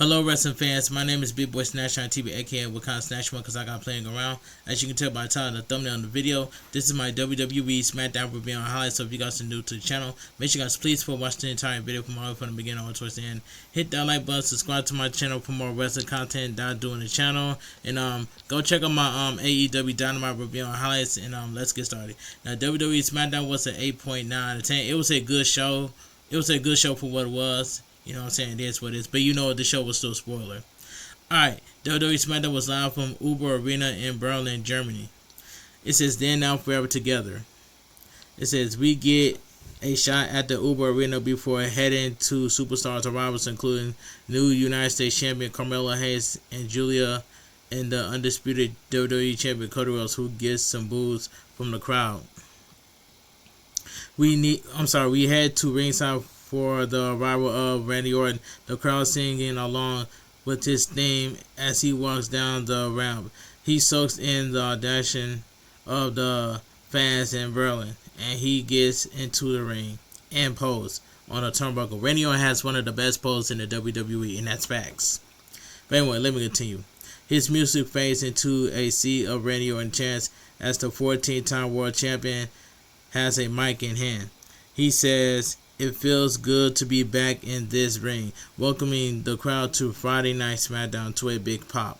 Hello, wrestling fans. My name is Big Boy Snatch on TV, aka Wakanda Snatch One, because I got playing around. As you can tell by the title and the thumbnail on the video, this is my WWE Smackdown review on highlights. So if you guys are new to the channel, make sure you guys please watch the entire video from all the way from the beginning all towards the end. Hit that like button, subscribe to my channel for more wrestling content that I do in the channel, and go check out my AEW Dynamite review on highlights. And let's get started. Now, WWE Smackdown was an 8.9 out of 10. It was a good show. It was a good show for what it was. You know what I'm saying? It is what it is. But you know the show was still a spoiler. Alright, WWE Smackdown was live from Uber Arena in Berlin, Germany. It says, then, now, forever together. It says, we get a shot at the Uber Arena before heading to superstars arrivals, including new United States Champion Carmelo Hayes and Julia, and the undisputed WWE Champion Cody Rhodes, who gets some boos from the crowd. We head to ringside for the arrival of Randy Orton, the crowd singing along with his theme as he walks down the ramp. He soaks in the audacity of the fans in Berlin, and he gets into the ring and pose on a turnbuckle. Randy Orton has one of the best poses in the WWE, and that's facts. But anyway, let me continue. His music fades into a sea of Randy Orton chants as the 14-time world champion has a mic in hand. He says, "It feels good to be back in this ring," welcoming the crowd to Friday Night Smackdown to a big pop.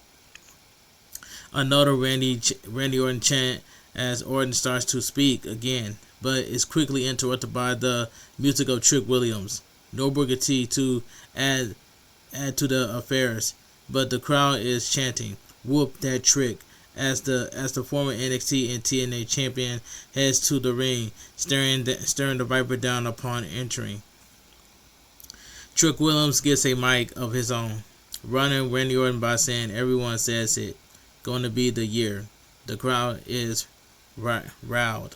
Another Randy Orton chant as Orton starts to speak again, but is quickly interrupted by the music of Trick Williams. No Booker T to add to the affairs, but the crowd is chanting, "Whoop that Trick," as the former NXT and TNA champion heads to the ring, staring the Viper down upon entering. Trick Williams gets a mic of his own, running Randy Orton by saying, "Everyone says it, going to be the year." The crowd is riled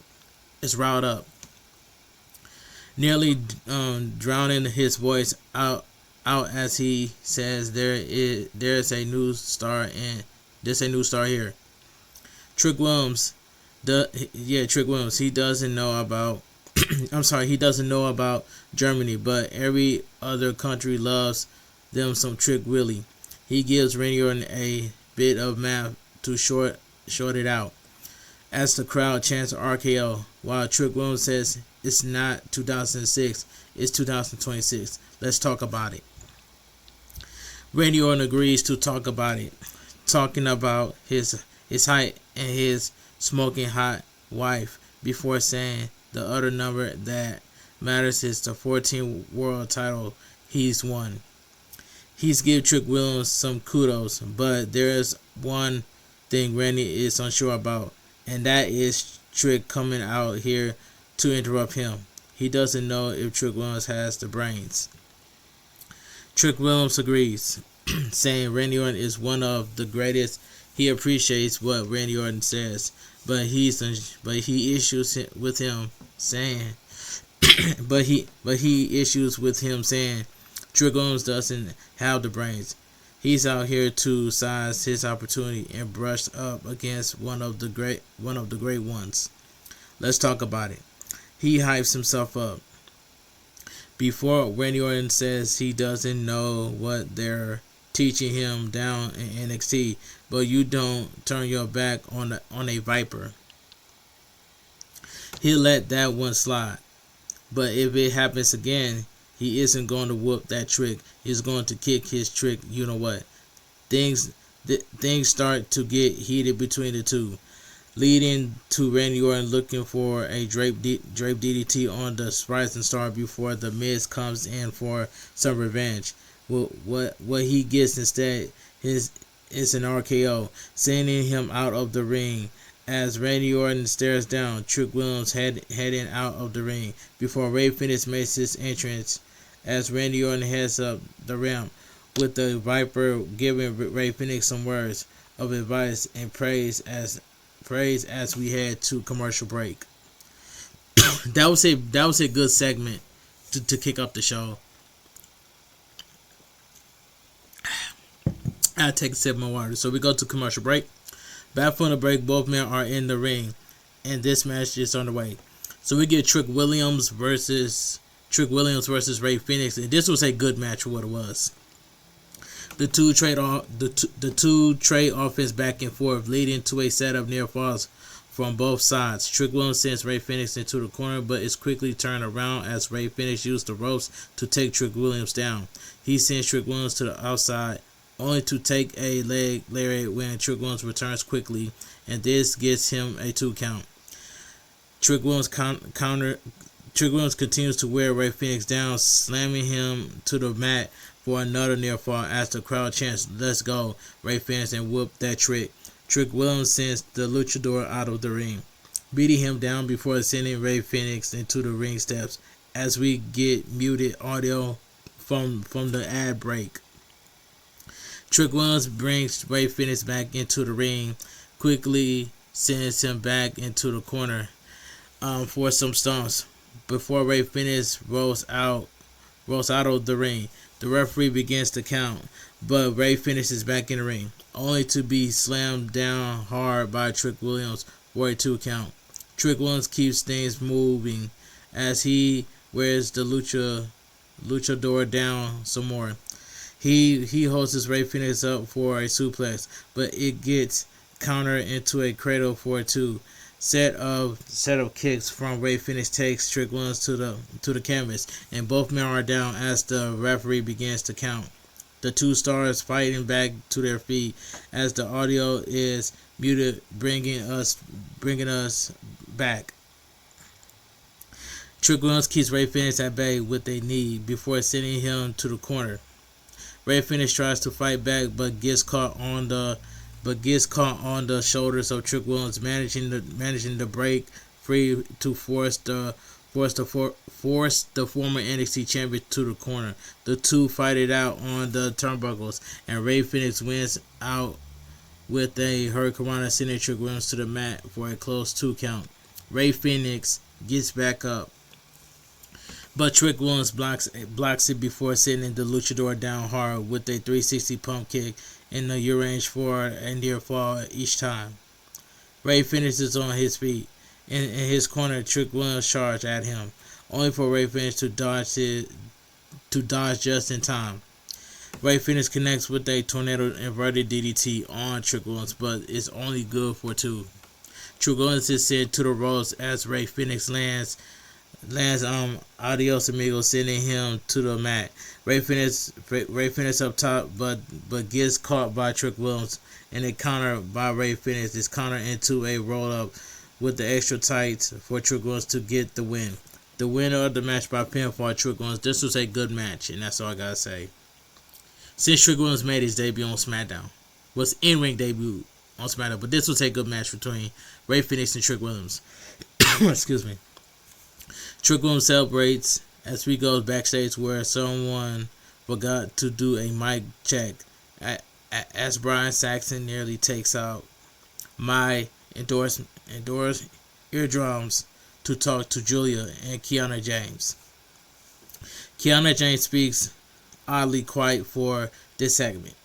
up, nearly drowning his voice out as he says, "There's a new star here." Trick Williams, he doesn't know about he doesn't know about Germany, but every other country loves them some Trick Willie. He gives Randy Orton a bit of math to short it out as the crowd chants RKO, while Trick Williams says, "It's not 2006, it's 2026. Let's talk about it." Randy Orton agrees to talk about it, talking about his height and his smoking hot wife, before saying the other number that matters is the 14th world title he's won. He's give Trick Williams some kudos, but there's one thing Randy is unsure about, and that is Trick coming out here to interrupt him. He doesn't know if Trick Williams has the brains. Trick Williams agrees, saying Randy Orton is one of the greatest. He appreciates what Randy Orton says, but he issues with him saying, Trick Williams doesn't have the brains. He's out here to seize his opportunity and brush up against one of the great ones. Let's talk about it. He hypes himself up. Before Randy Orton says he doesn't know what they're teaching him down in NXT, but you don't turn your back on a Viper. He'll let that one slide, but if it happens again, he isn't going to whoop that Trick. He's going to kick his Trick. You know what? Things start to get heated between the two, leading to Randy Orton looking for a drape DDT on the Rising Star before the Miz comes in for some revenge. What he gets instead is an RKO, sending him out of the ring. As Randy Orton stares down, Trick Williams heading out of the ring before Rey Fenix makes his entrance. As Randy Orton heads up the ramp, with the Viper giving Rey Fenix some words of advice and praise as we head to commercial break. that was a good segment to kick off the show. I'll take a sip of my water. So we go to commercial break. Back from the break, both men are in the ring, and this match is underway. So we get Trick Williams versus Rey Fenix, and this was a good match for what it was. The two trade offense back and forth, leading to a set of near falls from both sides. Trick Williams sends Ray Phoenix into the corner, but is quickly turned around as Ray Phoenix used the ropes to take Trick Williams down. He sends Trick Williams to the outside, only to take a leg lariat when Trick Williams returns quickly, and this gets him a 2 count. Trick Williams continues to wear Ray Phoenix down, slamming him to the mat for another near fall as the crowd chants, "Let's go, Ray Phoenix," and whoop that Trick. Trick Williams sends the luchador out of the ring, beating him down before sending Ray Phoenix into the ring steps as we get muted audio from the ad break. Trick Williams brings Ray Phoenix back into the ring, quickly sends him back into the corner for some stomps before Ray Phoenix rolls out of the ring. The referee begins to count, but Ray finishes back in the ring, only to be slammed down hard by Trick Williams for a 2 count. Trick Williams keeps things moving as he wears the luchador down some more. He holds his Ray Phoenix up for a suplex, but it gets countered into a cradle for a 2. Set of kicks from Ray Phoenix takes Trick Williams to the canvas, and both men are down as the referee begins to count. The two stars fighting back to their feet as the audio is muted, bringing us back. Trick Williams keeps Ray Phoenix at bay with a knee before sending him to the corner. Ray Phoenix tries to fight back, but gets caught on the shoulders of Trick Williams, managing to break free to force the former NXT champion to the corner. The two fight it out on the turnbuckles, and Ray Phoenix wins out with a Hurricanrana, sending Trick Williams to the mat for a close 2 count. Ray Phoenix gets back up, but Trick Williams blocks it before sending the luchador down hard with a 360 pump kick in the range for a near fall each time. Ray finishes on his feet. In his corner, Trick Williams charged at him, only for Ray Phoenix to dodge just in time. Ray Phoenix connects with a tornado inverted DDT on Trick Williams, but it's only good for 2. Trick Williams is sent to the ropes as Ray Phoenix lands adios amigos, sending him to the mat. Ray Phoenix up top, but gets caught by Trick Williams, and a counter by Ray Phoenix is countered into a roll up with the extra tights for Trick Williams to get the win. The winner of the match by pinfall, Trick Williams. This was a good match, and that's all I gotta say. Since Trick Williams made his debut on SmackDown, was in-ring debut on SmackDown, but this was a good match between Ray Phoenix and Trick Williams. Excuse me. Trick Williams celebrates as we go backstage where someone forgot to do a mic check as Brian Saxon nearly takes out my endorsed eardrums to talk to Julia and Kiana James. Kiana James speaks oddly quiet for this segment,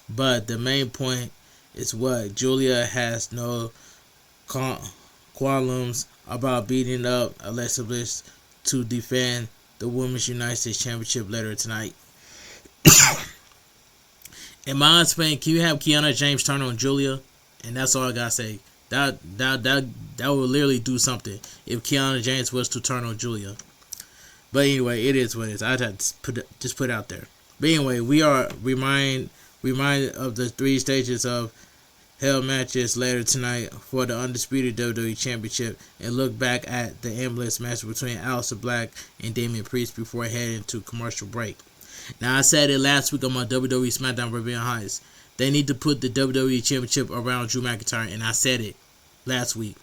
but the main point is what Julia has no qualms about beating up Alexa Bliss to defend the Women's United States Championship later tonight. In my opinion, can you have Kiana James turn on Julia? And that's all I gotta say. That would literally do something if Kiana James was to turn on Julia. But anyway, it is what it is. I had to just put it out there. But anyway, we are reminded of the 3 stages of hell matches later tonight for the undisputed WWE Championship, and look back at the ambulance match between Aleister Black and Damian Priest before heading to commercial break. Now, I said it last week on my WWE Smackdown Review Highs. They need to put the WWE Championship around Drew McIntyre, and I said it last week.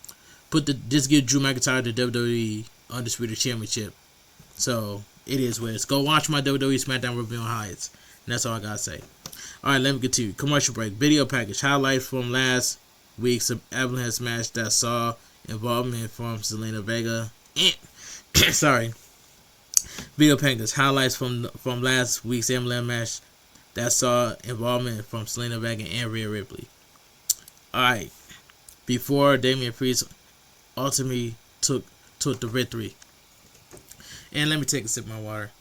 Just give Drew McIntyre the WWE Undisputed Championship. So, it is what it is. Go watch my WWE Smackdown Review Highs. And that's all I gotta say. Alright, let me continue. Commercial break. Video package. Highlights from last week's ambulance match that saw involvement from Zelina Vega. Sorry. Video package. Highlights from last week's ambulance match that saw involvement from Zelina Vega and Rhea Ripley. Alright. Before Damian Priest ultimately took the victory. And let me take a sip of my water.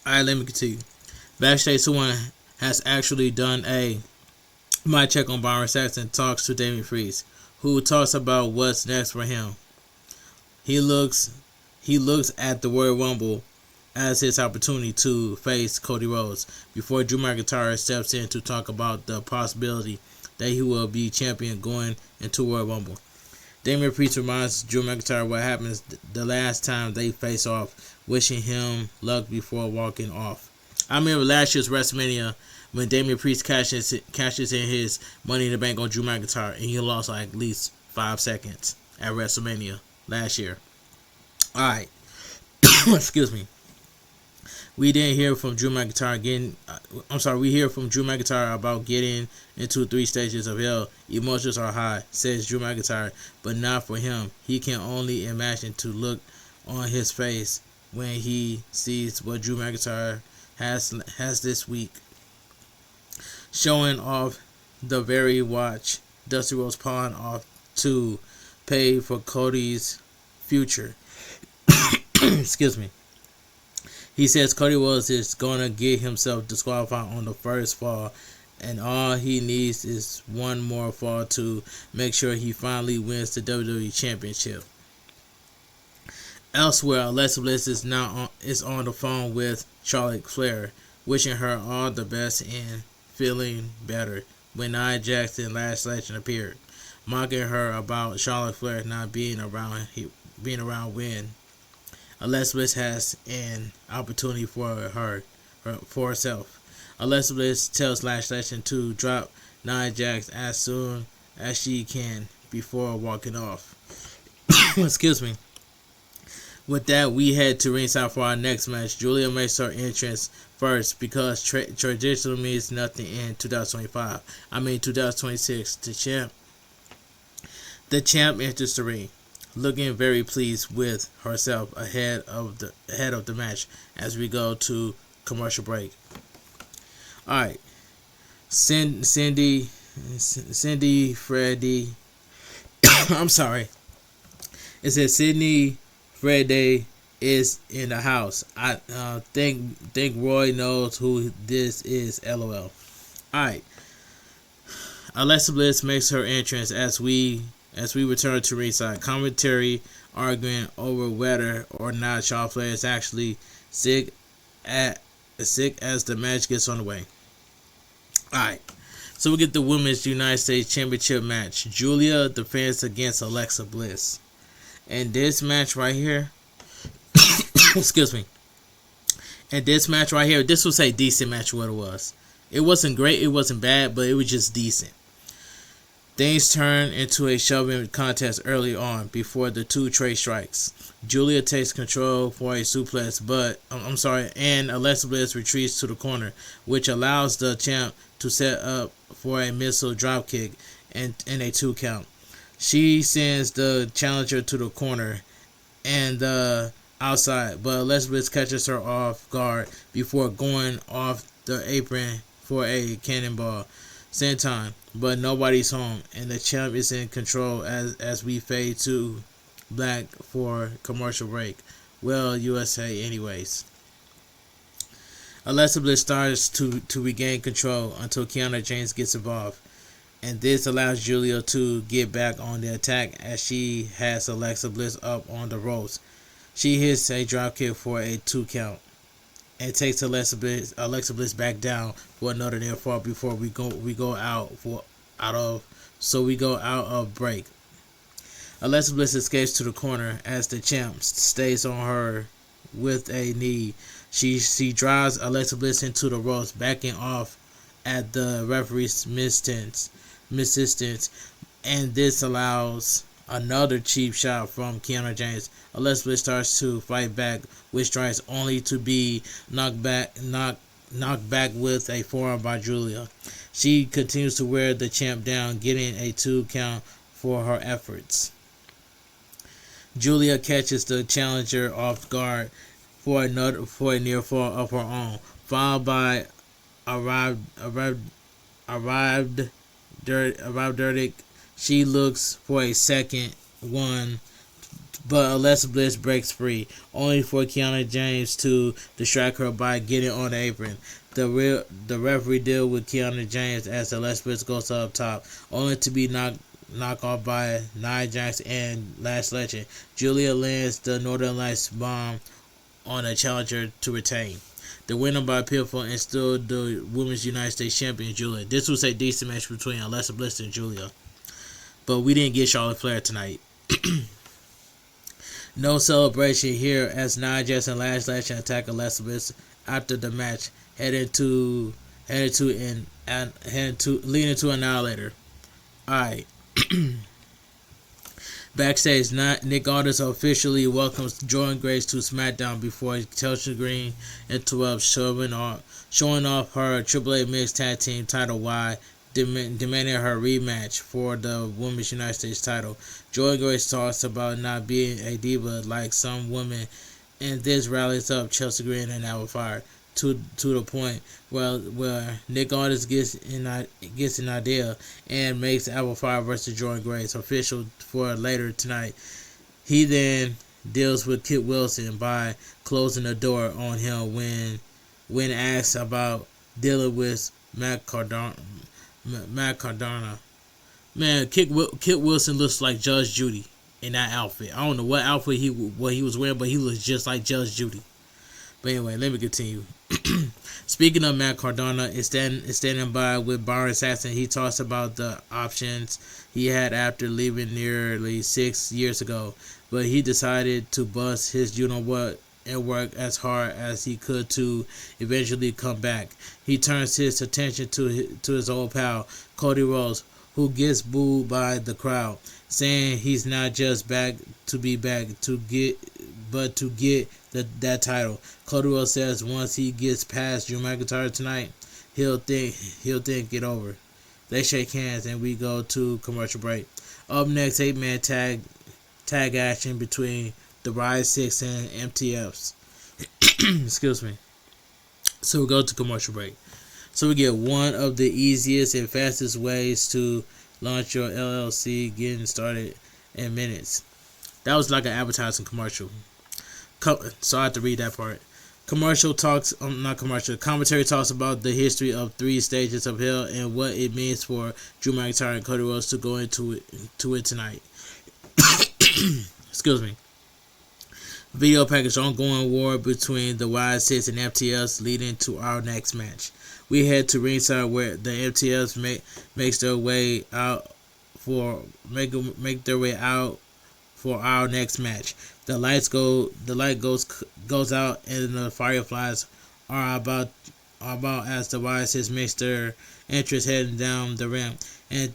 Alright, let me continue. Backstage, someone has actually done a mic check on Byron Saxton, talks to Damian Priest, who talks about what's next for him. He looks at the Royal Rumble as his opportunity to face Cody Rhodes before Drew McIntyre steps in to talk about the possibility that he will be champion going into Royal Rumble. Damian Priest reminds Drew McIntyre what happens the last time they face off, wishing him luck before walking off. I remember last year's WrestleMania when Damian Priest cashes in his Money in the Bank on Drew McIntyre, and he lost like at least 5 seconds at WrestleMania last year. Alright. Excuse me. We didn't hear from Drew McIntyre we hear from Drew McIntyre about getting into 3 stages of hell. Emotions are high, says Drew McIntyre, but not for him. He can only imagine to look on his face when he sees what Drew McIntyre has this week. Showing off the very watch Dusty Rhodes pawned off to pay for Cody's future. Excuse me. He says Cody Rhodes is gonna get himself disqualified on the first fall, and all he needs is one more fall to make sure he finally wins the WWE Championship. Elsewhere, Alexa Bliss is on the phone with Charlotte Flair, wishing her all the best and feeling better when Nia Jax and Lash Legend appeared, mocking her about Charlotte Flair not being around when Alexa Bliss has an opportunity for herself. Alexa Bliss tells Lash Legend to drop Nia Jax as soon as she can before walking off. Excuse me. With that, we head to ringside for our next match. Julia makes her entrance first because traditional means nothing in 2026. The champ enters the ring, looking very pleased with herself ahead of the match as we go to commercial break. Alright. Cindy Freddie I'm sorry. It says Sydney Freddie is in the house. I think Roy knows who this is, LOL. Alright. Alexa Bliss makes her entrance as we return to ringside. Commentary arguing over whether or not Charlotte Flair is actually sick as the match gets on the way. Alright. So we get the Women's United States Championship match. Julia defends against Alexa Bliss. And this match right here, excuse me. And this match right here, this was a decent match. What it was. It wasn't great, it wasn't bad, but it was just decent. Things turned into a shoving contest early on before the 2 trade strikes. Julia takes control for a suplex, and Alexa Bliss retreats to the corner, which allows the champ to set up for a missile dropkick and a 2 count. She sends the challenger to the corner and the outside, but Alexa Bliss catches her off guard before going off the apron for a cannonball. Senton, but nobody's home, and the champ is in control as we fade to black for commercial break. Well, USA anyways. Alexa Bliss starts to regain control until Kiana James gets involved, and this allows Julia to get back on the attack as she has Alexa Bliss up on the ropes. She hits a dropkick for a 2 count and takes Alexa Bliss back down for another near fall before we go out of break. Alexa Bliss escapes to the corner as the champ stays on her with a knee. She drives Alexa Bliss into the ropes, backing off at the referee's insistence, and this allows another cheap shot from Kiana James. Alexa Bliss starts to fight back with strikes, only to be knocked back with a forearm by Julia. She continues to wear the champ down, getting a 2 count for her efforts. Julia catches the challenger off guard for a near fall of her own, followed by arrived Dirk. She looks for a second one but Alexa Bliss breaks free, only for Kiana James to distract her by getting on the apron. The referee deal with Kiana James as Alexa Bliss goes up top, only to be knocked off by Nia Jax and Last Legend. Julia lands the Northern Lights bomb on a challenger to retain. The winner by pinfall and still the Women's United States Champion, Julia. This was a decent match between Alexa Bliss and Julia, but we didn't get Charlotte Flair tonight. No celebration here as Nia Jax and Last Legend attack Alexa Bliss after the match, leading to Annihilator. Alright. Backstage, Nick Aldis officially welcomes Jordan Grace to SmackDown before Chelsea Green interrupts, showing off her AAA Mixed Tag Team title while demanding her rematch for the Women's United States title. Jordan Grace talks about not being a diva like some women, and this rallies up Chelsea Green and Alba Fire to the point where Nick Aldis gets an idea and makes Alba Fire versus Jordan Grace official for later tonight. He then deals with Kit Wilson by closing the door on him when asked about dealing with Matt Cardona. Man, Kit Wilson looks like Judge Judy in that outfit. I don't know what outfit he was wearing, but he looks just like Judge Judy. But anyway, let me continue. Speaking of Matt Cardona, is standing by with Byron Saxton. He talks about the options he had after leaving nearly 6 years ago, but he decided to bust his what and work as hard as he could to eventually come back. He turns his attention to his old pal Cody Rhodes, who gets booed by the crowd, saying he's not just back to be back but to get that title. Cody Rhodes says once he gets past Drew McIntyre tonight, he'll think it over. They shake hands and we go to commercial break. Up next, 8-man tag action between the Riot 6 and MTFs. Excuse me. So we go to commercial break. So we get one of the easiest and fastest ways to launch your LLC, getting started in minutes. That was like an advertising commercial. So I have to read that part. Commentary talks about the history of 3 stages of hell and what it means for Drew McIntyre and Cody Rhodes to go into it tonight. Excuse me. Video package: ongoing war between the Riot 6 and FTS leading to our next match. We head to ringside where the FTS make their way out for our next match. The light goes out and the fireflies are about as the Riot 6 makes their entrance heading down the ramp and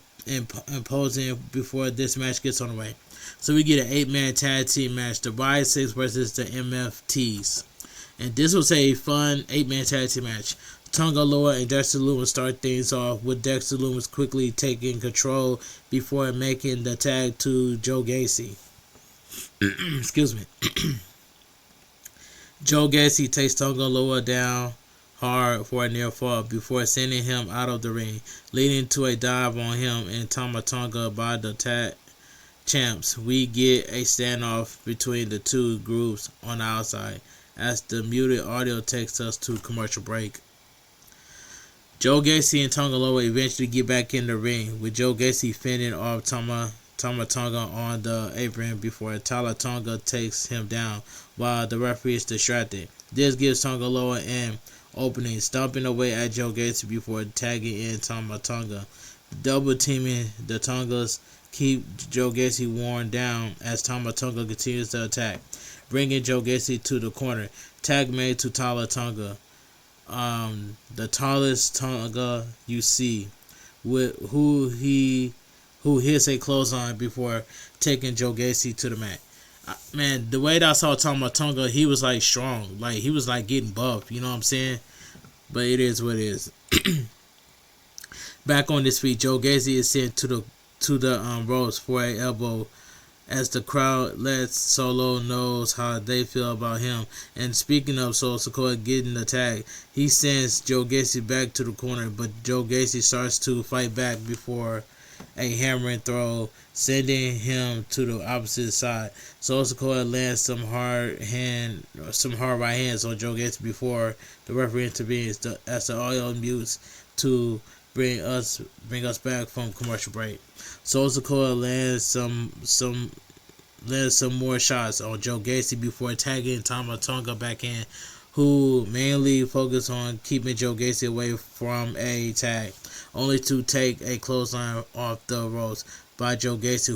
posing before this match gets on the way. So we get an 8-man tag team match, the Riot 6 versus the MFTs. And this was a fun 8-man tag team match. Tonga Loa and Dexter Lumis start things off with Dexter Lumis quickly taking control before making the tag to Joe Gacy. Excuse me. Joe Gacy takes Tonga Loa down hard for a near fall before sending him out of the ring, leading to a dive on him and Tama Tonga by the tag champs. We get a standoff between the two groups on the outside as the muted audio takes us to commercial break. Joe Gacy and Tonga Loa eventually get back in the ring, with Joe Gacy fending off Tama Tonga on the apron before Tala Tonga takes him down while the referee is distracted. This gives Tonga Loa an opening, stomping away at Joe Gacy before tagging in Tama Tonga. Double teaming the Tongas keep Joe Gacy worn down as Tama Tonga continues to attack, bringing Joe Gacy to the corner. Tag made to Tala Tonga. The tallest Tonga you see, with who hits a clothesline before taking Joe Gacy to the mat. Man, the way that I saw Tama Tonga, he was like strong, like he was like getting buff. You know what I'm saying? But it is what it is. Back on his feet, Joe Gacy is sent to the ropes for a elbow as the crowd lets Solo knows how they feel about him. And speaking of Solo Sikoa getting the tag, he sends Joe Gacy back to the corner, but Joe Gacy starts to fight back before a hammering throw, sending him to the opposite side. So Sikoa lands some hard right hands on Joe Gacy before the referee intervenes as the audio mutes to bring us back from commercial break. So Sikoa lands some more shots on Joe Gacy before tagging Tama Tonga back in, who mainly focused on keeping Joe Gacy away from a tag, only to take a clothesline off the ropes by Joe Gacy,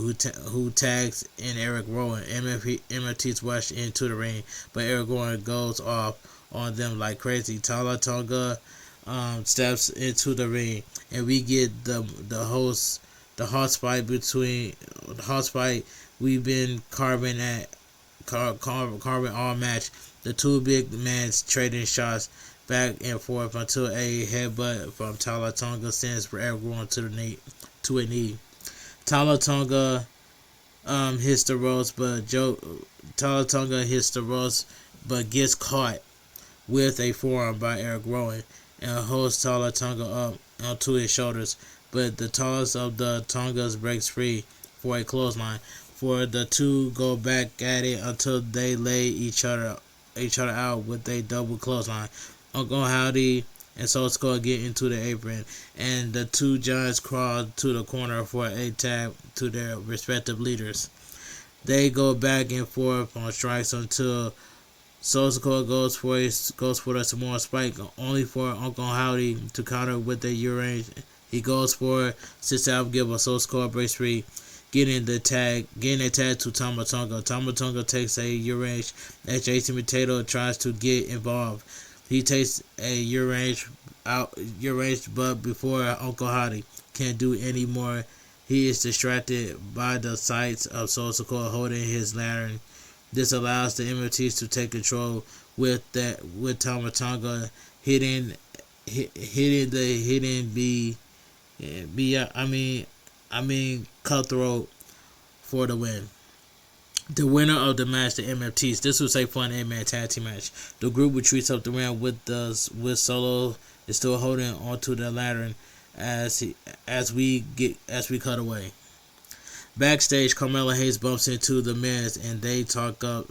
who tags in Eric Rowan. MFTs rush into the ring, but Eric Rowan goes off on them like crazy. Tama Tonga steps into the ring, and we get the hot fight we've been carving all match. The two big men trading shots back and forth until a headbutt from Tama Tonga sends Eric Rowan to a knee. Tama Tonga hits the ropes, but gets caught with a forearm by Eric Rowan and holds Tama Tonga up onto his shoulders. But the tallest of the Tongas breaks free for a clothesline. For the two go back at it until they lay each other out with a double clothesline. Uncle Howdy and Soul Skull get into the apron, and the two giants crawl to the corner for a tag to their respective leaders. They go back and forth on strikes until Soul Skull goes for a Samoan spike, only for Uncle Howdy to counter with a U-range. He goes for sits out, give a Soul Skull breaks free, getting a tag to Tama Tonga. Tama Tonga takes a U-range as Jason Potato tries to get involved. He takes a U-range, but before Uncle Howdy can do any more, he is distracted by the sights of Soul Skull holding his lantern. This allows the MFTs to take control with Tama Tonga hitting Cutthroat for the win. The winner of the match, the MFTs. This was a fun 8-man tag team match. The group retreats up the ramp with Solo is still holding onto the lantern as we cut away. Backstage, Carmelo Hayes bumps into the Miz and they talk up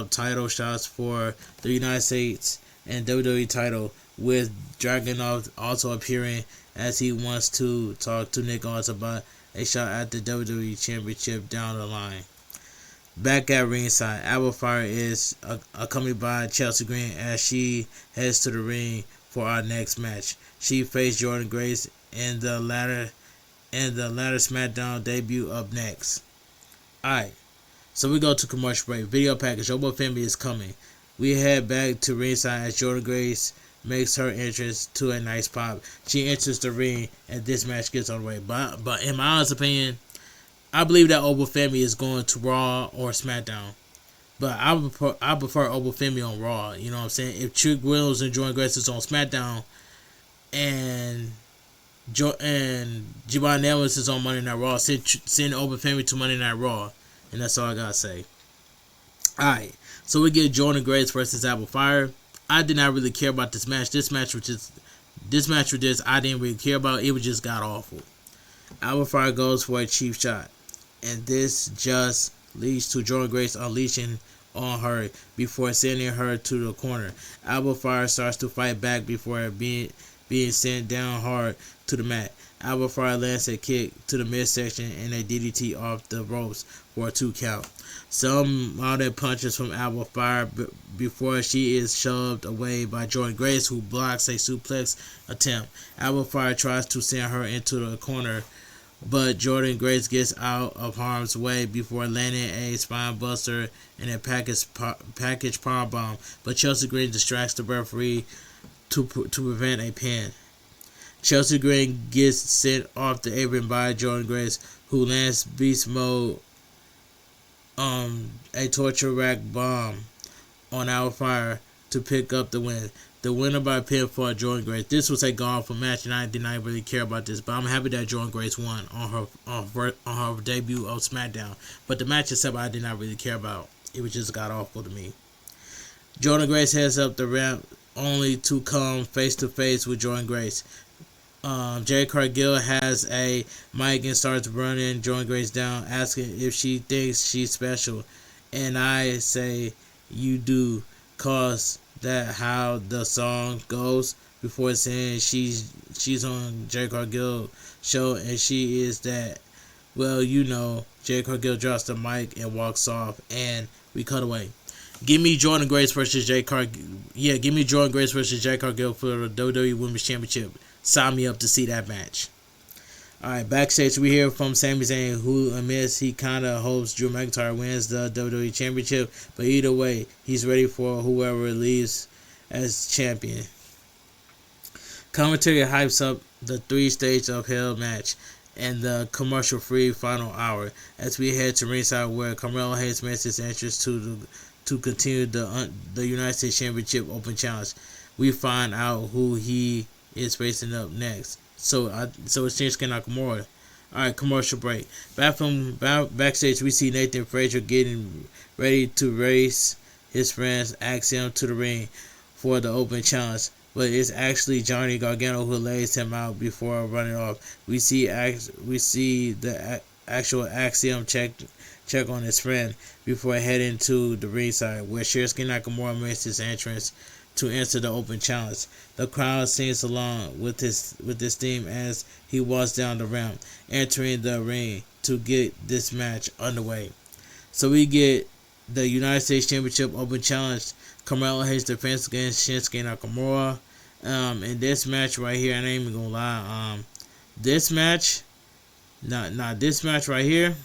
title shots for the United States and WWE title, with Dragunov also appearing as he wants to talk to Nick Aldis about a shot at the WWE Championship down the line. Back at ringside, Alba Fire is accompanied by Chelsea Green as she heads to the ring for our next match. She faced Jordan Grace in the latter Smackdown debut up next. Alright, so we go to commercial break. Video package, Obo Family is coming. We head back to ringside as Jordan Grace makes her entrance to a nice pop. She enters the ring and this match gets underway. But in my honest opinion, I believe that Obo Family is going to Raw or SmackDown. But I prefer Obo Family on Raw. You know what I'm saying? If Trick Williams and Jordan Grace is on SmackDown and Javon Evans is on Monday Night Raw, send Obo Family to Monday Night Raw. And that's all I gotta say. Alright, so we get Jordan Grace versus Alba Fire. I did not really care about this match. This match was just I didn't really care about. It was just god awful. Alba Fire goes for a cheap shot, and this just leads to Jordan Grace unleashing on her before sending her to the corner. Alba Fire starts to fight back before being sent down hard to the mat. Alba Fire lands a kick to the midsection and a DDT off the ropes for a 2 count. Some modern punches from Alba Fire before she is shoved away by Jordan Grace, who blocks a suplex attempt. Alba Fire tries to send her into the corner, but Jordan Grace gets out of harm's way before landing a spine buster and a package powerbomb. But Chelsea Green distracts the referee to prevent a pin. Chelsea Green gets sent off the apron by Jordan Grace, who lands Beast Mode, a torture rack bomb on Alba Fire to pick up the win. The winner by pinfall, Jordan Grace. This was a god-awful match, and I did not really care about this, but I'm happy that Jordan Grace won on her debut of SmackDown. But the match itself, I did not really care about. It was just god-awful to me. Jordan Grace heads up the ramp, only to come face to face with Jordan Grace. Jade Cargill has a mic and starts running Jordan Grace down, asking if she thinks she's special. And I say, you do, cause that how the song goes before saying she's on Jade Cargill show and she is that. Well, you know, Jade Cargill drops the mic and walks off, and we cut away. Give me Jordan Grace versus Jade Cargill. Yeah, give me Jordan Grace versus Jade Cargill for the WWE Women's Championship. Sign me up to see that match. Alright, backstage we hear from Sami Zayn, who admits he kinda hopes Drew McIntyre wins the WWE Championship, but either way, he's ready for whoever leaves as champion. Commentary hypes up the 3-stage of Hell match and the commercial-free final hour as we head to ringside where Carmelo Hayes makes his entrance to continue the United States Championship Open Challenge. We find out who he is facing up next. So it's Shinsuke Nakamura. Alright, commercial break. Backstage, we see Nathan Frazier getting ready to race his friends Axiom to the ring for the Open Challenge, but it's actually Johnny Gargano who lays him out before running off. We see the actual Axiom check on his friend before heading to the ringside, where Shinsuke Nakamura makes his entrance to enter the Open Challenge. The crowd sings along with his theme as he walks down the ramp, entering the ring to get this match underway. So we get the United States Championship Open Challenge. Carmelo Hayes defense against Shinsuke Nakamura. In this match right here, I ain't even gonna lie. This match right here.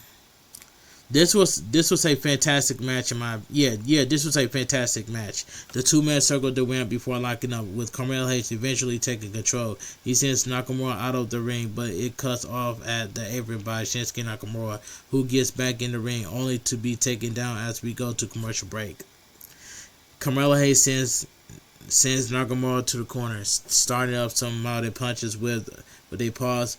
This was a fantastic match this was a fantastic match. The two men circled the ramp before locking up, with Carmelo Hayes eventually taking control. He sends Nakamura out of the ring, but it cuts off at the apron by Shinsuke Nakamura, who gets back in the ring only to be taken down as we go to commercial break. Carmelo Hayes sends Nakamura to the corner, starting up some mounted punches with a pause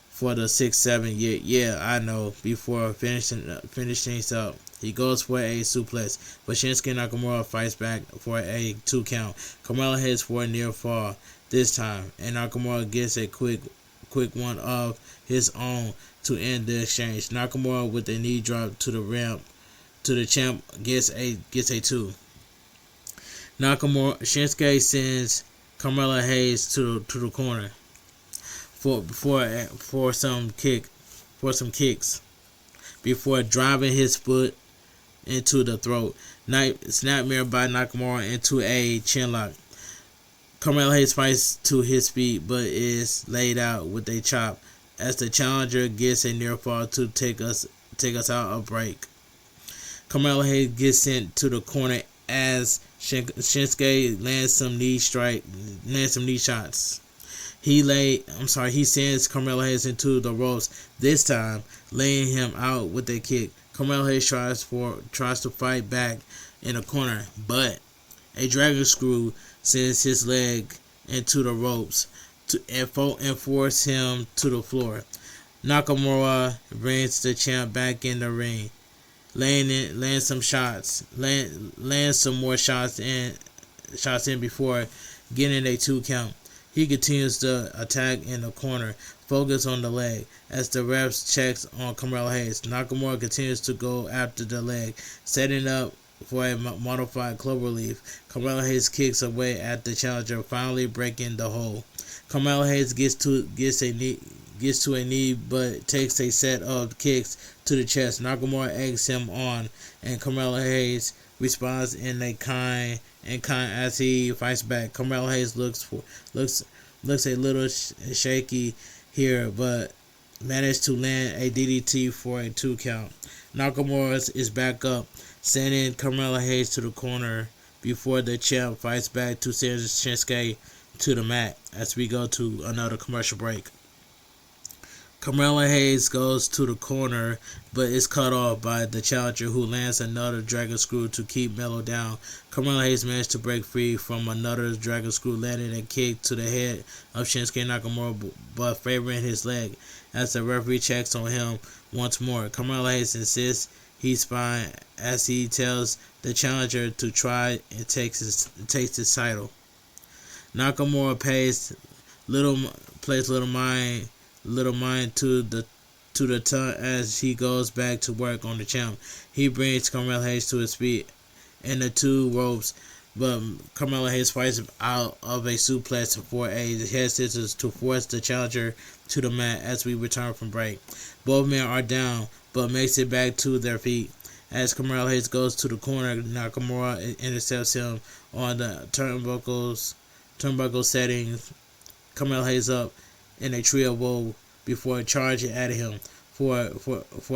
for the 6-7. Yeah, I know. Before finishing things up, he goes for a suplex, but Shinsuke Nakamura fights back for a 2 count. Carmelo heads for a near fall this time, and Nakamura gets a quick one of his own to end the exchange. Nakamura with a knee drop to the ramp to the champ gets a 2. Shinsuke sends Carmelo Hayes to the corner for some kicks before driving his foot into the throat. Snapmare by Nakamura into a chinlock. Carmelo Hayes fights to his feet but is laid out with a chop as the challenger gets a near fall to take us out of break. Carmelo Hayes gets sent to the corner as Shinsuke lands some knee shots. He sends Carmelo Hayes into the ropes, this time laying him out with a kick. Carmelo Hayes tries to fight back in the corner, but a dragon screw sends his leg into the ropes and force him to the floor. Nakamura brings the champ back in the ring, lands some more shots in before getting a 2 count. He continues the attack in the corner, focus on the leg, as the refs checks on Carmelo Hayes. Nakamura continues to go after the leg, setting up for a modified cloverleaf. Carmelo Hayes kicks away at the challenger, finally breaking the hold. Carmelo Hayes gets to a knee, but takes a set of kicks to the chest. Nakamura eggs him on, and Carmelo Hayes responds in a kind as he fights back. Carmelo Hayes looks a little shaky here, but managed to land a DDT for a 2 count. Nakamura is back up, sending Carmelo Hayes to the corner before the champ fights back to send Shinsuke to the mat as we go to another commercial break. Carmelo Hayes goes to the corner, but is cut off by the challenger, who lands another dragon screw to keep Melo down. Carmelo Hayes managed to break free from another dragon screw, landing a kick to the head of Shinsuke Nakamura, but favoring his leg as the referee checks on him once more. Carmelo Hayes insists he's fine as he tells the challenger to try and takes his title. Nakamura pays little plays little mind to the tongue as he goes back to work on the champ. He brings Carmelo Hayes to his feet in the two ropes, but Carmelo Hayes fights him out of a suplex for a head scissors to force the challenger to the mat as we return from break. Both men are down, but makes it back to their feet. As Carmelo Hayes goes to the corner, Nakamura intercepts him on the turnbuckle settings. Carmelo Hayes up in a trio roll before charging at him for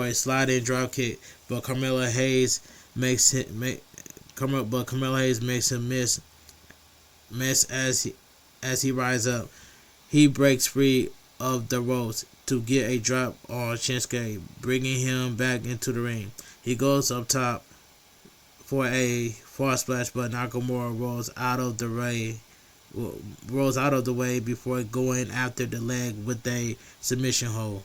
a sliding drop kick, but Carmelo Hayes makes him miss as he rises up. He breaks free of the ropes to get a drop on Shinsuke, bringing him back into the ring. He goes up top for a fall splash, but Nakamura rolls out of the way before going after the leg with a submission hold.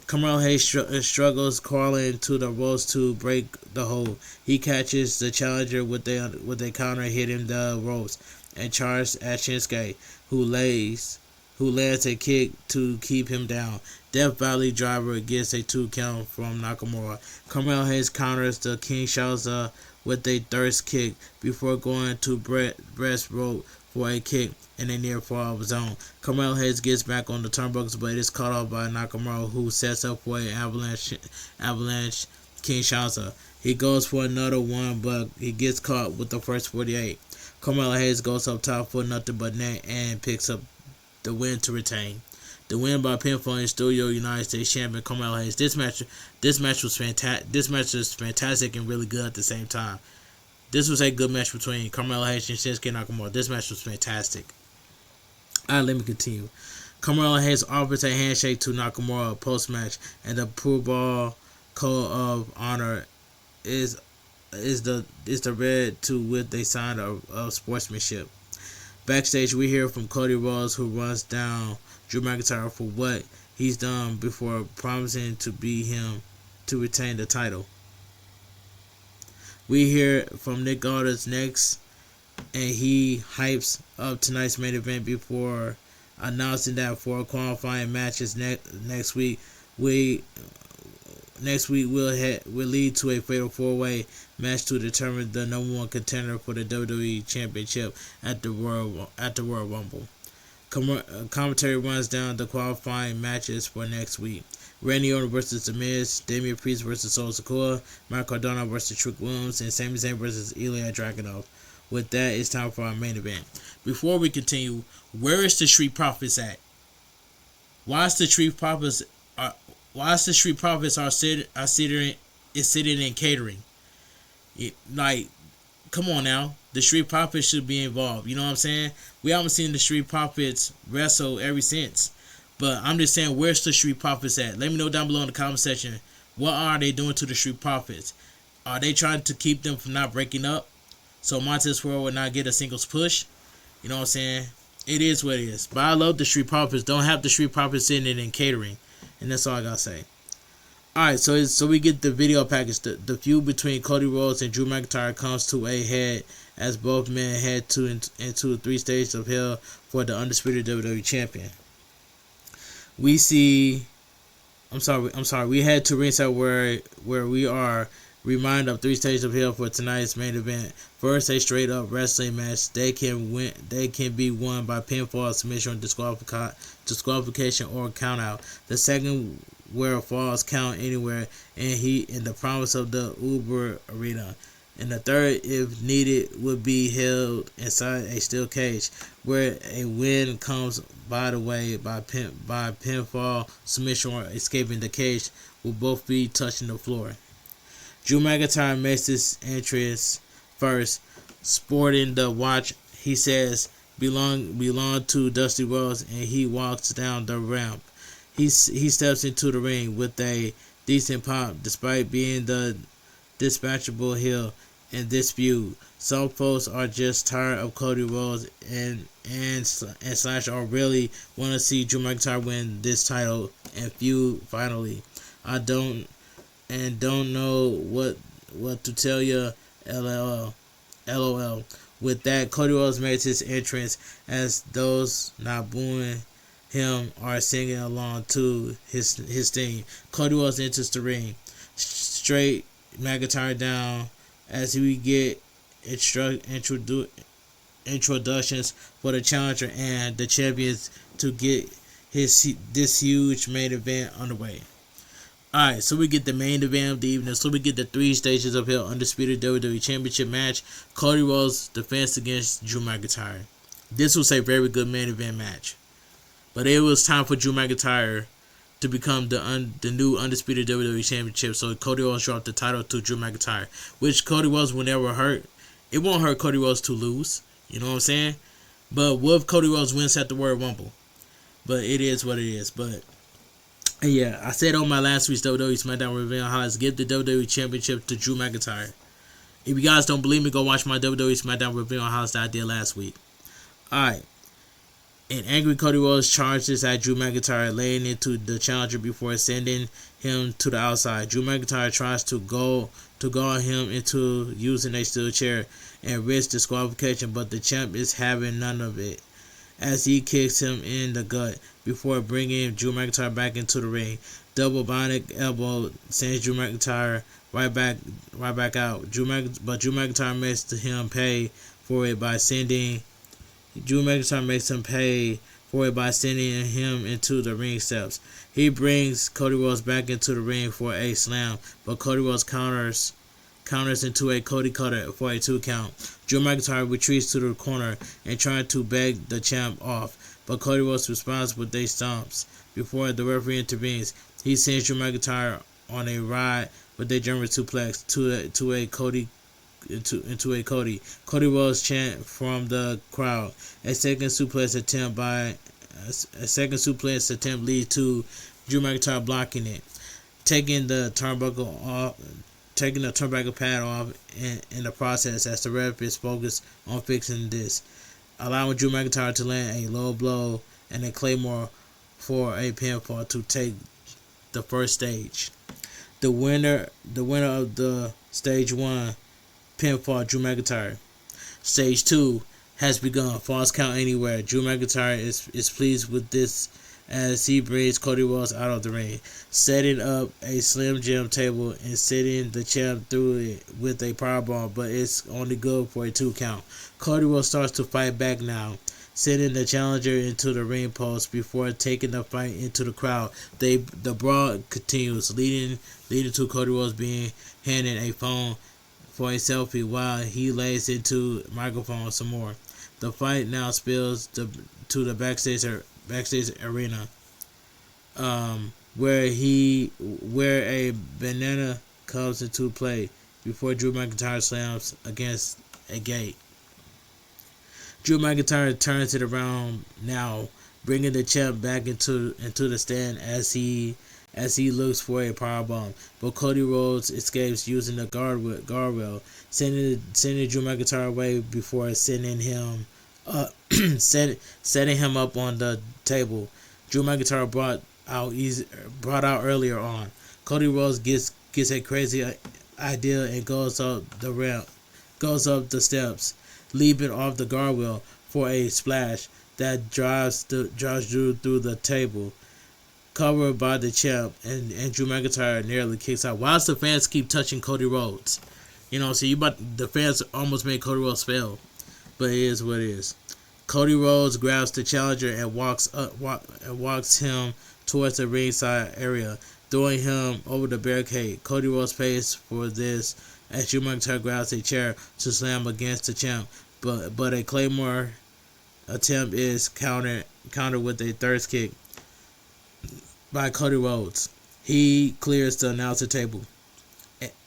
Carmelo Hayes struggles crawling to the ropes to break the hold. He catches the challenger with a counter hitting the ropes and charges at Shinsuke, who lands a kick to keep him down. Death Valley Driver gets a 2 count from Nakamura. Carmelo Hayes counters the Kinshasa with a thirst kick before going to breast rope for a kick in a near fall zone. Carmelo Hayes gets back on the turnbuckles, but is caught off by Nakamura, who sets up for an avalanche Kinshasa. He goes for another one, but he gets caught with the first 48. Carmelo Hayes goes up top for nothing but net and picks up the win to retain. The win by pinfall in Studio United States Champion Carmelo Hayes. This match was fantastic. This match was fantastic and really good at the same time. This was a good match between Carmelo Hayes and Shinsuke Nakamura. This match was fantastic. Alright, let me continue. Carmelo Hayes offers a handshake to Nakamura post-match, and the Pro Bowl Code of Honor is the red to with a sign of sportsmanship. Backstage, we hear from Cody Rhodes, who runs down Drew McIntyre for what he's done before promising to be him to retain the title. We hear from Nick Aldis next, and he hypes up tonight's main event before announcing that for qualifying matches next week will lead to a fatal 4-way match to determine the number 1 contender for the WWE Championship at the Royal Rumble. Commentary runs down the qualifying matches for next week. Randy Orton versus The Miz, Damian Priest versus Solo Sikoa, Matt Cardona versus Trick Williams, and Sami Zayn versus Ilya Dragunov. With that, it's time for our main event. Before we continue, where is the Street Profits at? Why is the Street Profits sitting in catering? Come on now. The Street Profits should be involved. You know what I'm saying? We haven't seen the Street Profits wrestle ever since. But I'm just saying, where's the Street Profits at? Let me know down below in the comment section. What are they doing to the Street Profits? Are they trying to keep them from not breaking up, so Montez Ford will not get a singles push? You know what I'm saying? It is what it is. But I love the Street Profits. Don't have the Street Profits sitting in catering. And that's all I gotta say. Alright, so we get the video package. The feud between Cody Rhodes and Drew McIntyre comes to a head as both men head into 3 stages of hell for the undisputed WWE Champion. We head to ringside where we are reminded of 3 stages of hell for tonight's main event. First, a straight up wrestling match. They can be won by pinfall, submission, disqualification, or count out. The second, where falls count anywhere, and the promise of the Uber Arena. And the third, if needed, would be held inside a steel cage, where a win comes by the way by pinfall, submission, or escaping the cage will both be touching the floor. Drew McIntyre makes his entrance first, sporting the watch he says belong to Dusty Rhodes, and he walks down the ramp. He steps into the ring with a decent pop, despite being the dispatchable heel in this feud. Some folks are just tired of Cody Rhodes and Slash are really want to see Drew McIntyre win this title and feud finally. I don't know what to tell you. LOL. With that, Cody Rhodes makes his entrance as those not booing him are singing along to his theme. Cody Rhodes enters the ring, straight McIntyre down as we get introductions for the challenger and the champions to get this huge main event underway. Alright, so we get the main event of the evening. So we get the 3 stages of Hell Undisputed WWE Championship match. Cody Rhodes defense against Drew McIntyre. This was a very good main event match. But it was time for Drew McIntyre to become the new Undisputed WWE Championship. So Cody Rhodes dropped the title to Drew McIntyre. Which Cody Rhodes will never hurt. It won't hurt Cody Rhodes to lose. You know what I'm saying? But what if Cody Rhodes wins at the Royal Rumble? But it is what it is. But yeah, I said on my last week's WWE Smackdown Review highlights, give the WWE Championship to Drew McIntyre. If you guys don't believe me, go watch my WWE Smackdown Review highlights that I did last week. Alright. An angry Cody Rhodes charges at Drew McIntyre, laying into the challenger before sending him to the outside. Drew McIntyre tries to guard him into using a steel chair and risk disqualification, but the champ is having none of it as he kicks him in the gut before bringing Drew McIntyre back into the ring. Double bionic elbow sends Drew McIntyre right back out. But Drew McIntyre makes him pay for it by sending him into the ring steps. He brings Cody Rhodes back into the ring for a slam, but Cody Rhodes counters into a Cody cutter for a 2 count. Drew McIntyre retreats to the corner and tries to beg the champ off, but Cody Rhodes responds with a stomps before the referee intervenes. He sends Drew McIntyre on a ride with a German suplex into a Cody. Cody Rhodes chant from the crowd. A second suplex attempt leads to Drew McIntyre blocking it, taking the turnbuckle pad off in the process as the ref is focused on fixing this, allowing Drew McIntyre to land a low blow and a claymore for a pinfall to take the first stage. The winner of the stage 1 pinfall, Drew McIntyre. Stage 2 has begun. False count anywhere. Drew McIntyre is pleased with this as he brings Cody Rhodes out of the ring, setting up a Slim Jim table and sitting the champ through it with a powerbomb, but it's only good for a 2 count. Cody Rhodes starts to fight back now, sending the challenger into the ring post before taking the fight into the crowd. The brawl continues, leading to Cody Rhodes being handed a phone for a selfie while he lays into microphone some more. The fight now spills to the backstage arena, where a banana comes into play before Drew McIntyre slams against a gate. Drew McIntyre turns it around now, bringing the champ back into the stand as he looks for a powerbomb, but Cody Rhodes escapes using the guardrail, sending Drew McIntyre away before setting him up on the table. Drew McIntyre brought out earlier on. Cody Rhodes gets a crazy idea and goes up the steps, leaping off the guardrail for a splash that drives Drew through the table, covered by the champ, and Drew McIntyre nearly kicks out. Whilst the fans keep touching Cody Rhodes, the fans almost made Cody Rhodes fail, but it is what it is. Cody Rhodes grabs the challenger and walks him towards the ringside area, throwing him over the barricade. Cody Rhodes pays for this as Drew McIntyre grabs a chair to slam against the champ, but a claymore attempt is countered with a thirst kick by Cody Rhodes. He clears the announcer table,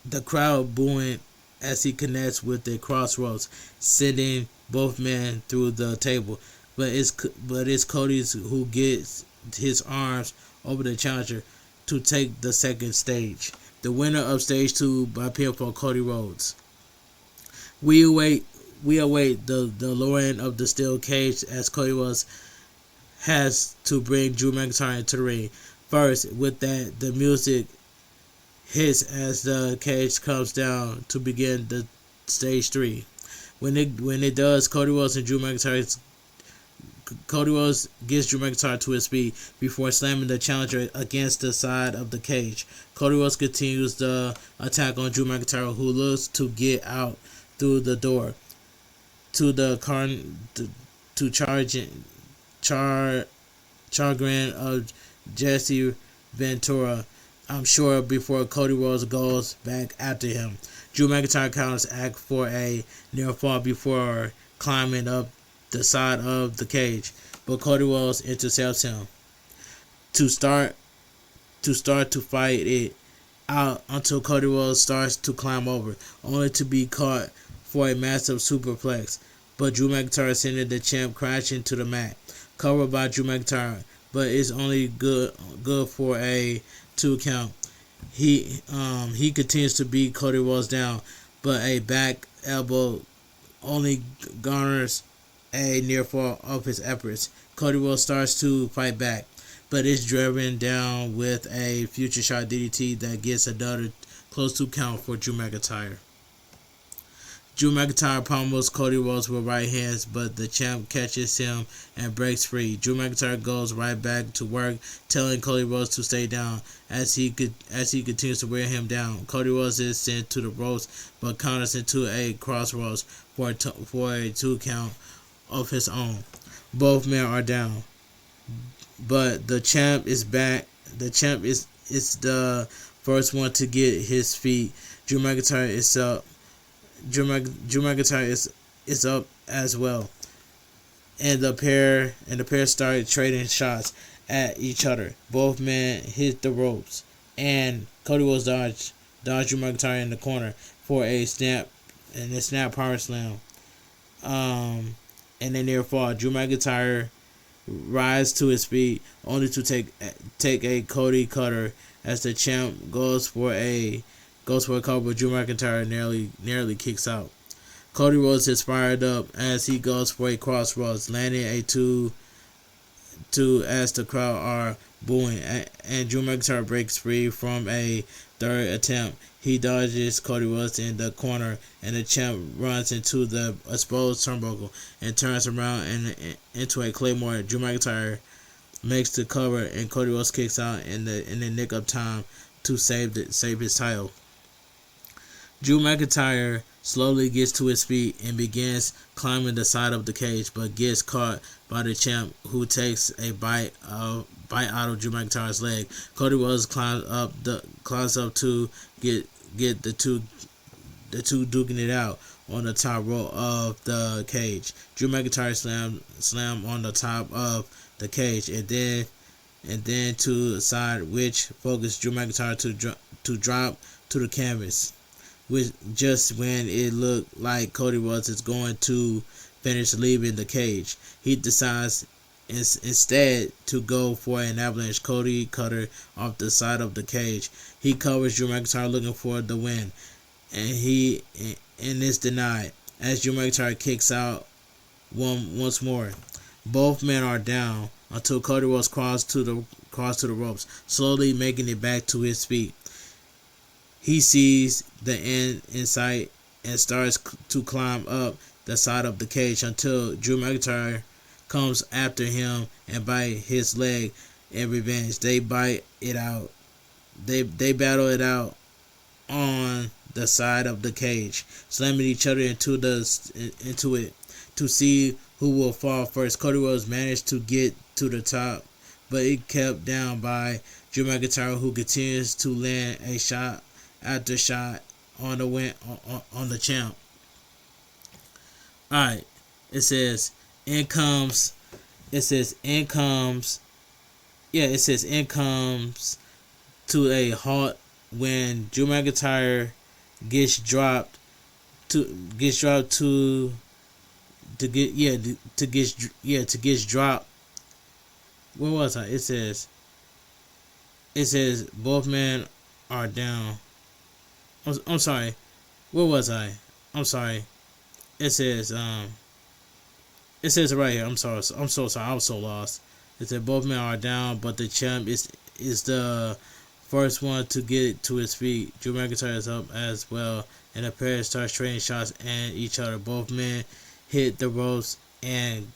the crowd booing as he connects with the crossroads, sending both men through the table. But it's Cody's who gets his arms over the challenger to take the second stage. The winner of stage 2 by pinfall, Cody Rhodes. We await the lowering of the steel cage as Cody Rhodes has to bring Drew McIntyre into the ring. First, with that, the music hits as the cage comes down to begin the stage 3. When it does, Cody Rhodes gets Drew McIntyre to his feet before slamming the challenger against the side of the cage. Cody Rhodes continues the attack on Drew McIntyre, who looks to get out through the door to the chagrin of Jesse Ventura, I'm sure, before Cody Rhodes goes back after him. Drew McIntyre counters act for a near fall before climbing up the side of the cage, but Cody Rhodes intercepts him to start to fight it out until Cody Rhodes starts to climb over, only to be caught for a massive superplex. But Drew McIntyre sending the champ crashing to the mat, covered by Drew McIntyre, but it's only good for a 2 count. He continues to beat Cody Rhodes down, but a back elbow only garners a near fall of his efforts. Cody Rhodes starts to fight back, but is driven down with a future shot DDT that gets another close to count for Drew McIntyre. Drew McIntyre pummels Cody Rhodes with right hands, but the champ catches him and breaks free. Drew McIntyre goes right back to work, telling Cody Rhodes to stay down as he continues to wear him down. Cody Rhodes is sent to the ropes, but counters into a crossroads for a 2 count of his own. Both men are down, but the champ is back. The champ is the first one to get his feet. Drew McIntyre is up. Drew McIntyre is up as well, and the pair start trading shots at each other. Both men hit the ropes, and Cody Rhodes dodged Drew McIntyre in the corner for a snap power slam. And a near fall. Drew McIntyre rises to his feet, only to take a Cody cutter as the champ goes for a cover, but Drew McIntyre nearly kicks out. Cody Rhodes is fired up as he goes for a crossroads, landing a 2 as the crowd are booing, and Drew McIntyre breaks free from a third attempt. He dodges Cody Rhodes in the corner, and the champ runs into the exposed turnbuckle and turns around and into a Claymore. Drew McIntyre makes the cover, and Cody Rhodes kicks out in the nick of time to save his title. Drew McIntyre slowly gets to his feet and begins climbing the side of the cage, but gets caught by the champ, who takes a bite out of Drew McIntyre's leg. Cody Rhodes climbs up to get the two duking it out on the top row of the cage. Drew McIntyre slam on the top of the cage, and then to the side, which focuses Drew McIntyre to drop to the canvas. Which just when it looked like Cody Rhodes is going to finish leaving the cage, he decides instead to go for an avalanche Cody cutter off the side of the cage. He covers Drew McIntyre looking for the win, and is denied as Drew McIntyre kicks out once more. Both men are down until Cody Rhodes crawls to the ropes, slowly making it back to his feet. He sees the end in sight and starts to climb up the side of the cage until Drew McIntyre comes after him and bite his leg in revenge. They bite it out. They battle it out on the side of the cage, slamming each other into it to see who will fall first. Cody Rhodes managed to get to the top, but it kept down by Drew McIntyre, who continues to land a shot after shot on the champ. Alright, it says in comes to a halt when Drew McIntyre gets dropped. Where was I? It says both men are down. I'm sorry. Where was I? I'm sorry. It says right here. I'm sorry. I'm so sorry. I was so lost. It said both men are down, but the champ is the first one to get to his feet. Drew McIntyre is up as well, and the pair starts trading shots at each other. Both men hit the ropes, and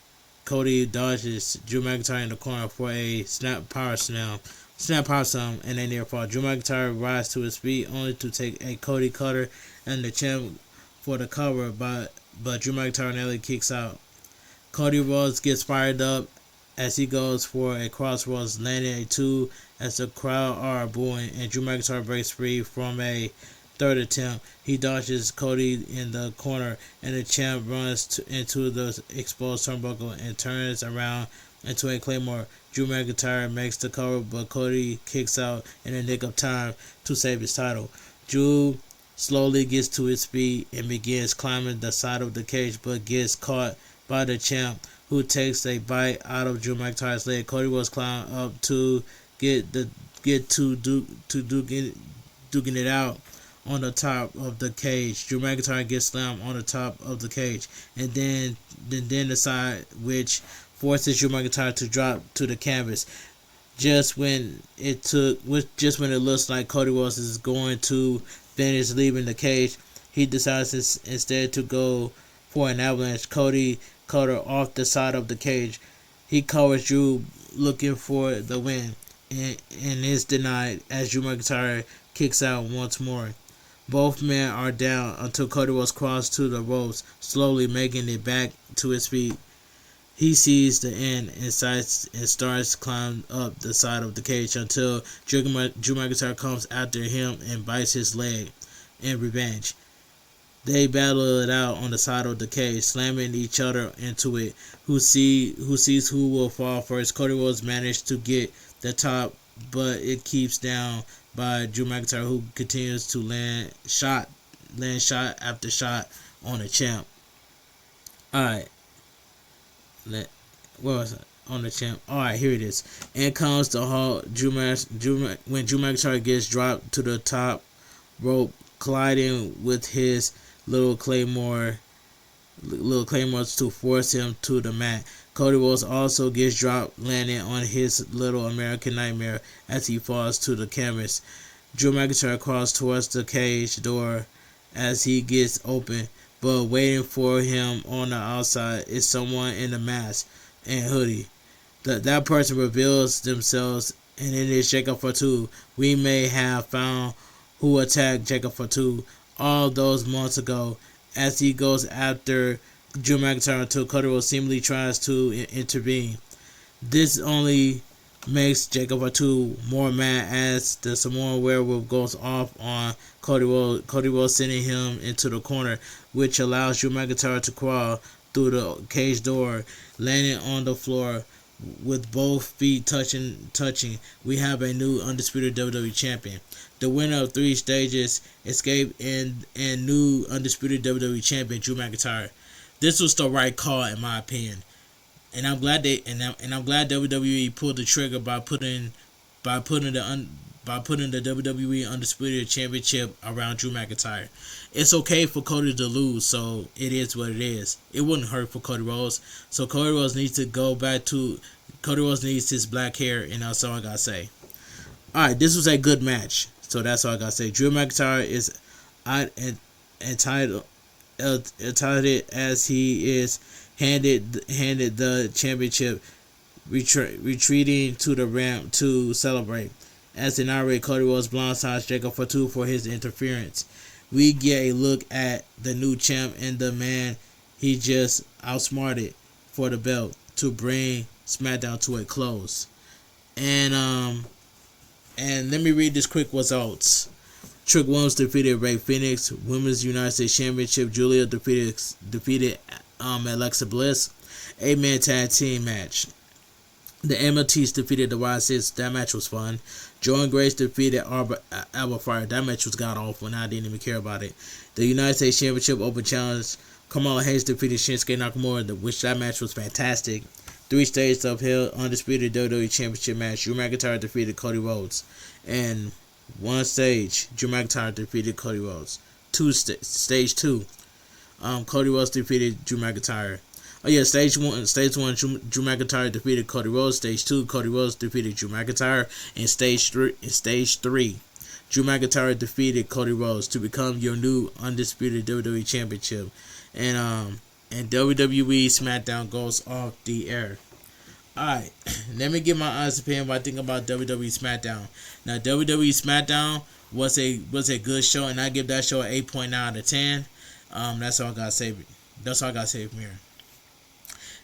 Cody dodges Drew McIntyre in the corner for a snap power slam, and a near fall. Drew McIntyre rises to his feet only to take a Cody cutter and the champ for the cover, but Drew McIntyre nearly kicks out. Cody Rhodes gets fired up as he goes for a crossroads, landing a 2 as the crowd are booing, and Drew McIntyre breaks free from a third attempt. He dodges Cody in the corner, and the champ runs into the exposed turnbuckle and turns around into a Claymore. Drew McIntyre makes the cover, but Cody kicks out in the nick of time to save his title. Drew slowly gets to his feet and begins climbing the side of the cage, but gets caught by the champ, who takes a bite out of Drew McIntyre's leg. Cody was climbing up to get duking it out on the top of the cage. Drew McIntyre gets slammed on the top of the cage, and then the side, which forces Drew McIntyre to drop to the canvas. Just when it looks like Cody Rhodes is going to finish leaving the cage, he decides instead to go for an avalanche. Cody cutter off the side of the cage. He covers Drew, looking for the win, and is denied as Drew McIntyre kicks out once more. Both men are down until Cody Rhodes crosses to the ropes, slowly making it back to his feet. He sees the end and starts climbing up the side of the cage until Drew McIntyre comes after him and bites his leg in revenge. They battle it out on the side of the cage, slamming each other into it. Who sees who will fall first? Cody Rhodes managed to get the top, but it keeps down by Drew McIntyre, who continues to land shot after shot on the champ. Alright. Where was it? On the champ. Alright, here it is. In comes the halt. When Drew McIntyre gets dropped to the top rope, colliding with his little claymores to force him to the mat. Cody Rhodes also gets dropped, landing on his little American Nightmare as he falls to the canvas. Drew McIntyre crosses towards the cage door as he gets open, but waiting for him on the outside is someone in a mask and hoodie. That person reveals themselves, and it is Jacob Fatu. We may have found who attacked Jacob Fatu all those months ago, as he goes after Drew McIntyre until Cody Rhodes seemingly tries to intervene. This only makes Jacob Fatu more mad as the Samoan Werewolf goes off on Cody Rhodes, sending him into the corner, which allows Drew McIntyre to crawl through the cage door, landing on the floor with both feet touching. We have a new undisputed WWE champion. The winner of 3 stages escaped, and new undisputed WWE champion Drew McIntyre. This was the right call, in my opinion, and I'm glad WWE pulled the trigger by putting the WWE Undisputed Championship around Drew McIntyre. It's okay for Cody to lose, so it is what it is. It wouldn't hurt for Cody Rhodes. So Cody Rhodes needs to go back to Cody Rhodes needs his black hair, and that's all I gotta say. Alright, this was a good match, so that's all I gotta say. Drew McIntyre is entitled as he is handed the championship, retreating to the ramp to celebrate. As an irate Cody Rhodes blindsides Jacob Fatu for his interference. We get a look at the new champ and the man he just outsmarted for the belt to bring SmackDown to a close. And let me read this quick results. Trick Williams defeated Ray Phoenix. Women's United States Championship, Julia defeated Alexa Bliss. 8-man tag team match. The MLTs defeated the YSS. That match was fun. Jordan Grace defeated Alba Fire. That match was god awful, and I didn't even care about it. The United States Championship Open Challenge. Kamala Hayes defeated Shinsuke Nakamura, which that match was fantastic. 3 stages of Hell Undisputed WWE Championship match. Drew McIntyre defeated Cody Rhodes. And 1 stage, Drew McIntyre defeated Cody Rhodes. Stage 2, Cody Rhodes defeated Drew McIntyre. Oh yeah, stage one, Drew McIntyre defeated Cody Rhodes. Stage 2, Cody Rhodes defeated Drew McIntyre. And stage 3, Drew McIntyre defeated Cody Rhodes to become your new undisputed WWE Championship. And WWE Smackdown goes off the air. Alright, let me give my honest opinion what I think about WWE Smackdown. Now, WWE Smackdown was a good show, and I give that show an 8.9 out of 10. That's all I gotta say. That's all I gotta say from here.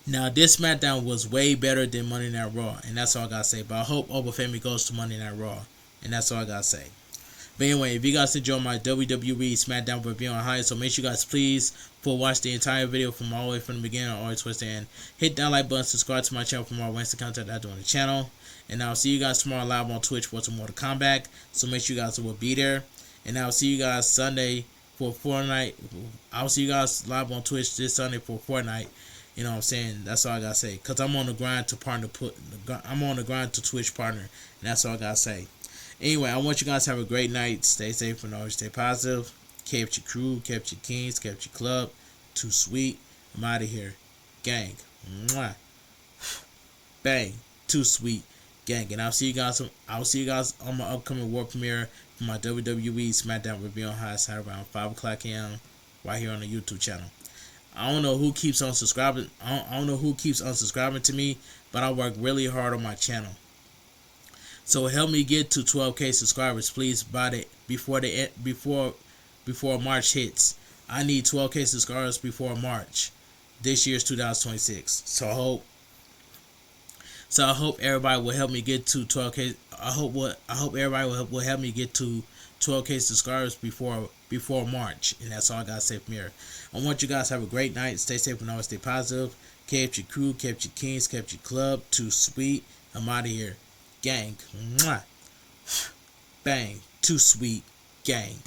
Now, this SmackDown was way better than Monday Night Raw, and that's all I gotta say. But I hope Obafemi goes to Monday Night Raw, and that's all I gotta say. But anyway, if you guys enjoy my WWE Smackdown review on highlights, so make sure you guys please watch the entire video from all the way from the beginning all the way towards the end. Hit that like button, subscribe to my channel for more Wednesday content I do on the channel. And I'll see you guys tomorrow live on Twitch for some Mortal Kombat. So make sure you guys will be there. And I'll see you guys Sunday for Fortnite. I'll see you guys live on Twitch this Sunday for Fortnite. You know what I'm saying? That's all I gotta say. Cause I'm on the grind to Twitch partner, and that's all I gotta say. Anyway, I want you guys to have a great night. Stay safe and always stay positive. Kept your crew, kept your kings, kept your club. Too sweet. I'm out of here. Gang. Mwah. Bang. Too sweet. Gang. And I'll see you guys on my upcoming world premiere for my WWE Smackdown review on High Side around 5 o'clock a.m. right here on the YouTube channel. I don't know who keeps on subscribing. I don't know who keeps unsubscribing to me, but I work really hard on my channel. So help me get to 12K subscribers, please. Before March hits, I need 12K subscribers before March. This year's 2026. So I hope everybody will help me get to 12K. I hope everybody will help me get to 12K subscribers before March. And that's all I gotta say from here. I want you guys to have a great night. Stay safe and always stay positive. Kept your crew, kept your kings, kept your club. Too sweet. I'm out of here. Gang. Mwah. Bang. Too sweet. Gang.